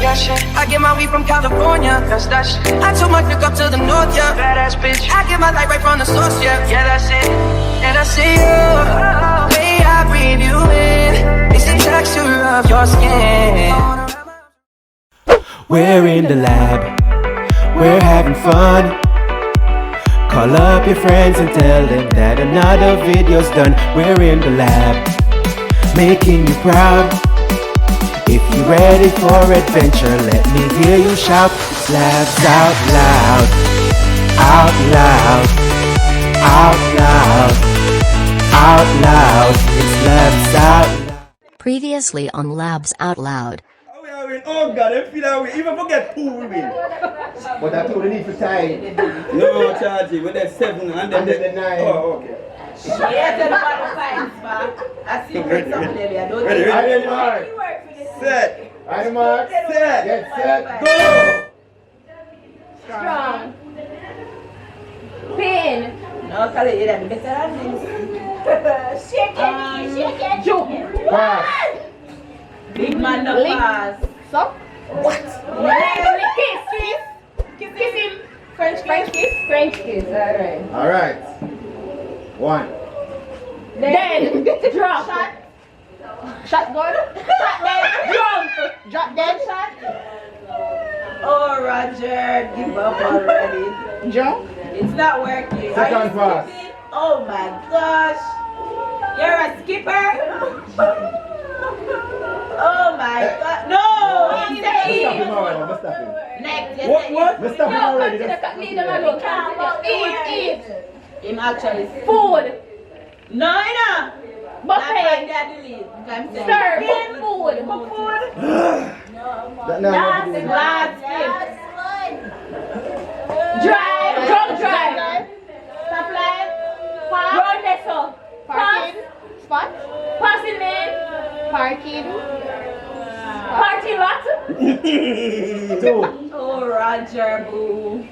Kardashian. I get my weed from California, that's that shit. I took my dick up to the north, yeah, badass bitch. I get my light right from the source, yeah, yeah, that's it. And I see you, the way I breathe you in, it's the texture of your skin. We're in the lab, we're having fun. Call up your friends and tell them that another video's done. We're in the lab, making you proud. If you're ready for adventure, let me hear you shout. It's labs out loud, out loud, out loud, out loud. It's labs out loud. Previously on Labs Out Loud. Oh God, I feel that we even forget who we win. But that's all they need for time. No, Charlie, with that 7 and then the 9. Oh, okay. Ready, Mark. Set. Ready, Mark. Set. Get set. Go. Strong. Pin. No, call it that. Better than this. Shake it. Shake it. Jump. Pass. Big man no pass. So? What? Kiss him. French kiss. French kiss. Alright. Alright. 1. Then drop. Shotgun. Shot dead. Jump. Drop dead. Shot. Oh, Roger, give up already. Jump. It's not working. Second pass. Skipping? Oh my gosh. You're a skipper? Oh my god. No! He's Stop a him already. Let's stop him. Next. What? Let's stop him already. Leave them alone. Eat. Him actually. Food. No. Buffet. Serve. Food. Last Drive. Drunk drive. Stoplight. Road vessel. Parking. Spot. Passing lane. Parking. Parking lot. 2. Oh, Roger, boo.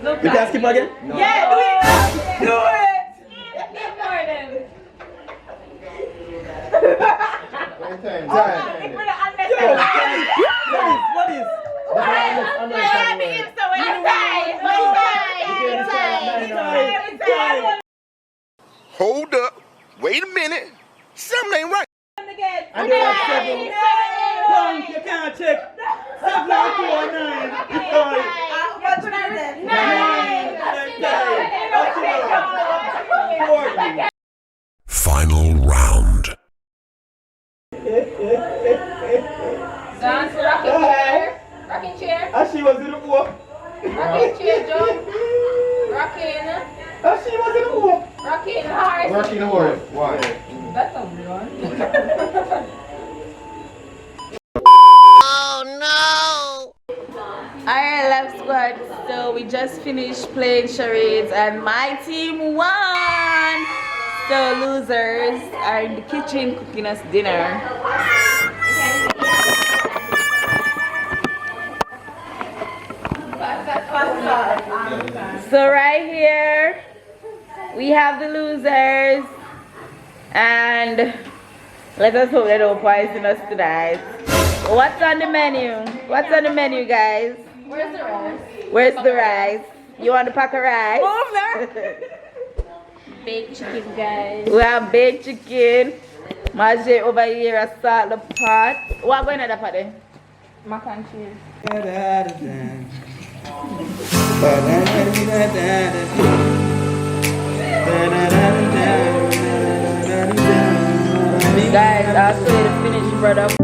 Look We can skip again? No. Yeah, do it. Do it. Ignore them. Time. What is? Hold up. Wait a minute. Something ain't right. And they have 7. Punk, you can't check. 7 or 2 or 9. Because... What's that? 9. Final round. Dance, rocking chair. Rocking chair. And she was in the war. Rocking chair, jump. Rocking. And she was in the war. Rocking horse. Working horse. 1. That's a one. Alright, Love Squad. So we just finished playing charades and my team won. So losers are in the kitchen cooking us dinner. So right here we have the losers, and let us hope they don't poison us tonight. What's on the menu? What's on the menu, guys? Where's the rice? Where's the rice? You want a pack of rice? Move there. Baked chicken, guys. We have baked chicken. Margie over here has salt the pot. What going on the pot there? Mac and cheese. Guys, I'll show you the finished product.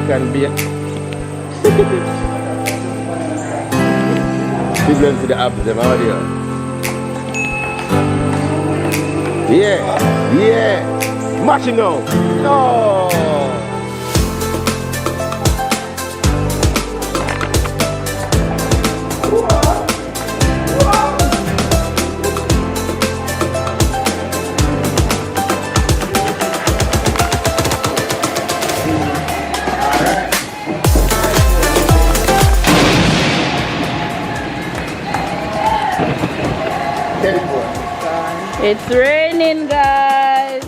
and bake. Big lens to the apps, them out here. Yeah, yeah. Matching now. No. It's raining, guys.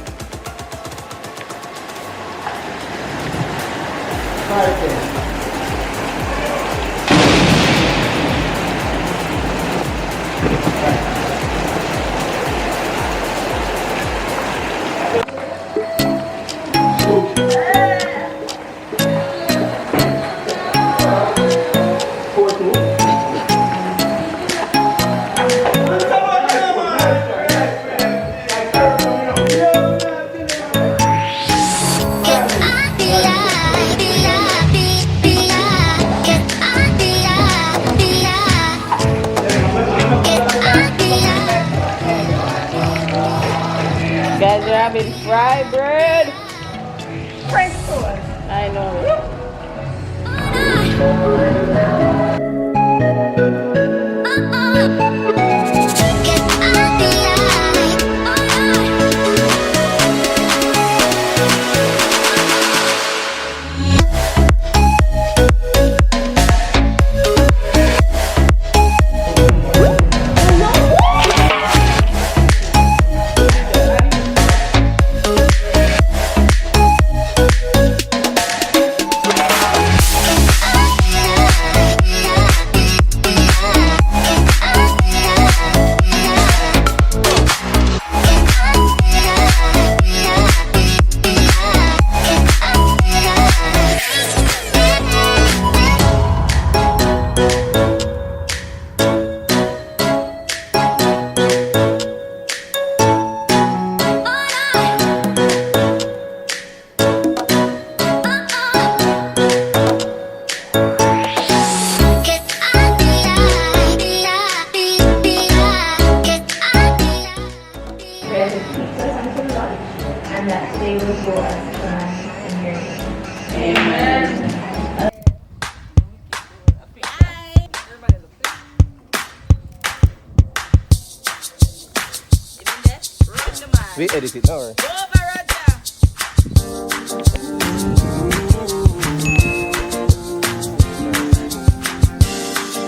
Guys are having fried bread. French toast. I know. And that they will go as planned in your name. Amen. We edit it now, right?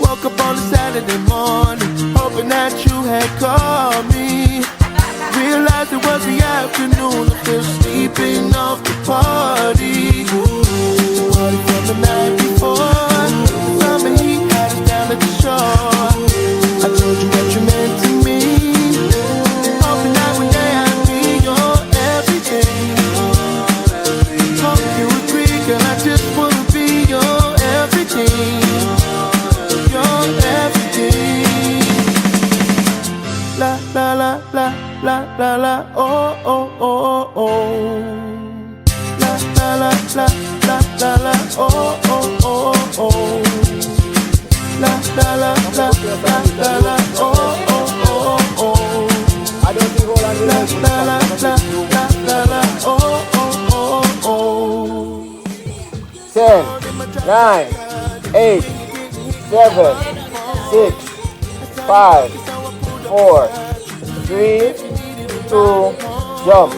Woke up on a Saturday morning, hoping that you had called me. Realized it was the afternoon, I'm still sleeping off the party. The party from the night before, the summer heat had us down at the shore. I told you what you meant to me, hoping that one day I'd be your everything. Hope you agree, girl, I just wanna be your everything. Your everything. La la la la la la la oh oh oh oh. La la la la la la la oh oh oh oh. La la la la la la la oh oh oh oh. I don't think all of La la la la la la la oh oh oh oh. 10, 9, 8, 7, 6, 5, 4, 3, 2, jump.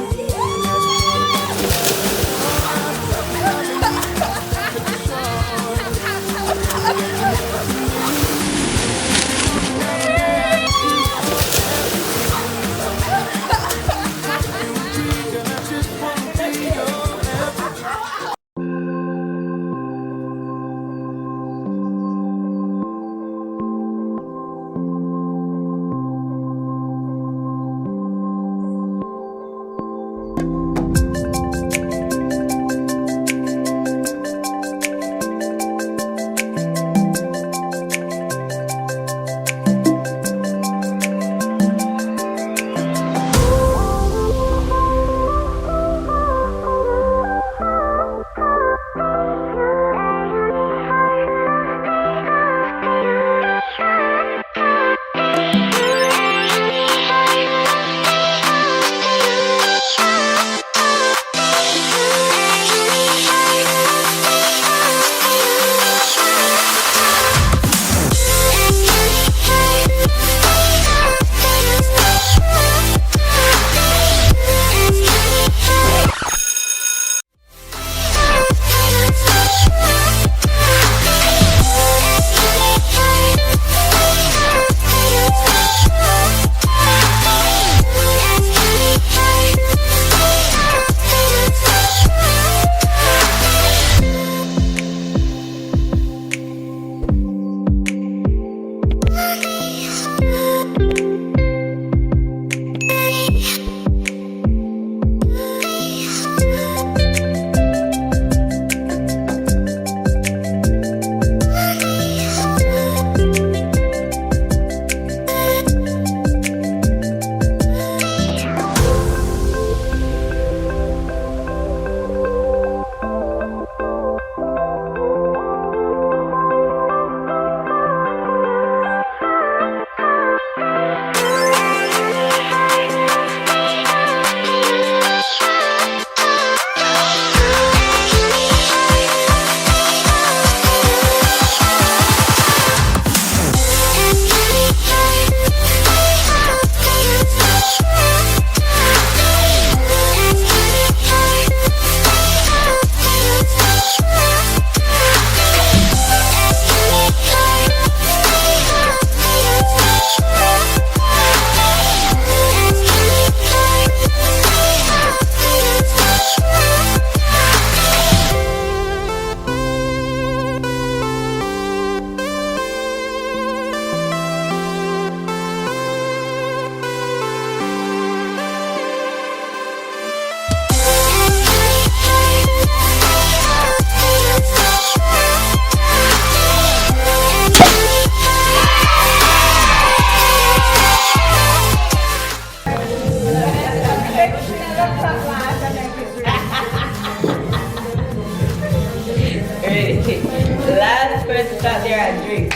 better stop there and drink.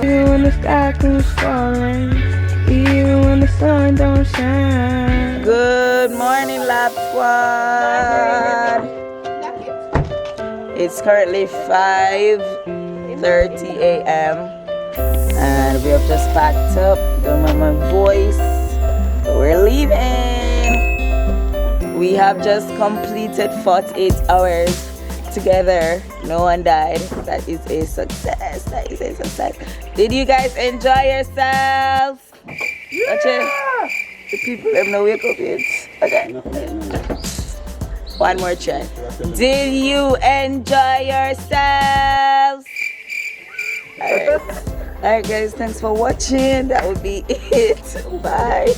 Even when the sky keeps falling, even when the sun don't shine. Good morning, Lab Squad. It's currently 5:30 a.m. and we have just packed up. Don't mind my voice. We're leaving. We have just completed 48 hours together. No one died. That is a success. That is a success. Did you guys enjoy yourselves? Yeah. Watch it. The people have no wake up yet. Okay. One more try. Did you enjoy yourselves? Alright. Alright guys, thanks for watching. That would be it. Bye.